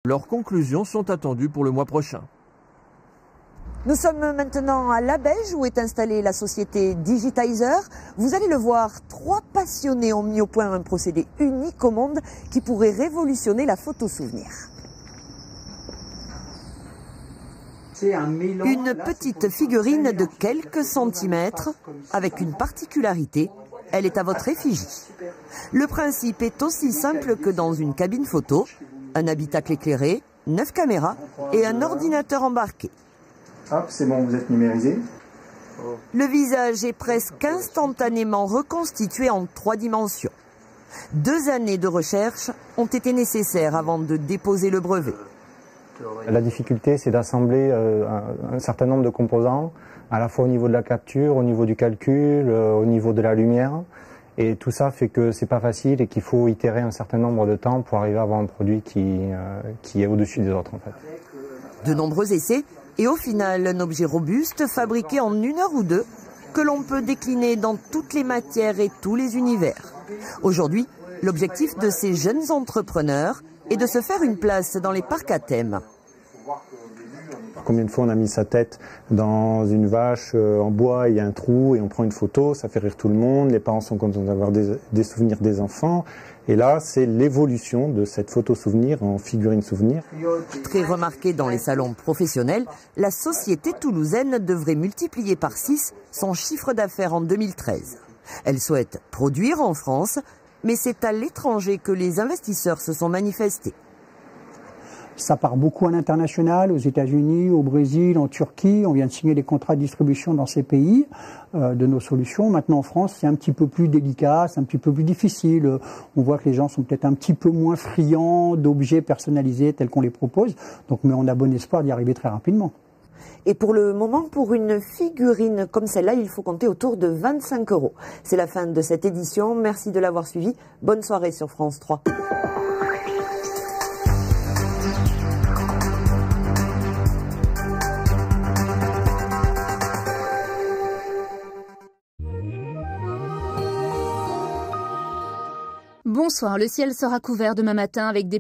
Leurs conclusions sont attendues pour le mois prochain. Nous sommes maintenant à Labège où est installée la société Digitizer. Vous allez le voir, 3 passionnés ont mis au point un procédé unique au monde qui pourrait révolutionner la photo souvenir. Une petite figurine de quelques centimètres avec une particularité, elle est à votre effigie. Le principe est aussi simple que dans une cabine photo, un habitacle éclairé, 9 caméras et un ordinateur embarqué. Hop, c'est bon, vous êtes numérisé. Le visage est presque instantanément reconstitué en 3 dimensions. 2 années de recherche ont été nécessaires avant de déposer le brevet. La difficulté, c'est d'assembler un certain nombre de composants, à la fois au niveau de la capture, au niveau du calcul, au niveau de la lumière. Et tout ça fait que c'est pas facile et qu'il faut itérer un certain nombre de temps pour arriver à avoir un produit qui est au-dessus des autres, en fait. De nombreux essais et au final un objet robuste fabriqué en 1 heure ou 2 que l'on peut décliner dans toutes les matières et tous les univers. Aujourd'hui, l'objectif de ces jeunes entrepreneurs est de se faire une place dans les parcs à thème. Combien de fois on a mis sa tête dans une vache en bois, il y a un trou et on prend une photo, ça fait rire tout le monde, les parents sont contents d'avoir des souvenirs des enfants. Et là, c'est l'évolution de cette photo souvenir en figurine souvenir. Très remarquée dans les salons professionnels, la société toulousaine devrait multiplier par 6 son chiffre d'affaires en 2013. Elle souhaite produire en France, mais c'est à l'étranger que les investisseurs se sont manifestés. Ça part beaucoup à l'international, aux États-Unis, au Brésil, en Turquie. On vient de signer des contrats de distribution dans ces pays de nos solutions. Maintenant, en France, c'est un petit peu plus délicat, c'est un petit peu plus difficile. On voit que les gens sont peut-être un petit peu moins friands d'objets personnalisés tels qu'on les propose. Donc, mais on a bon espoir d'y arriver très rapidement. Et pour le moment, pour une figurine comme celle-là, il faut compter autour de 25 €. C'est la fin de cette édition. Merci de l'avoir suivi. Bonne soirée sur France 3. Bonsoir, le ciel sera couvert demain matin avec des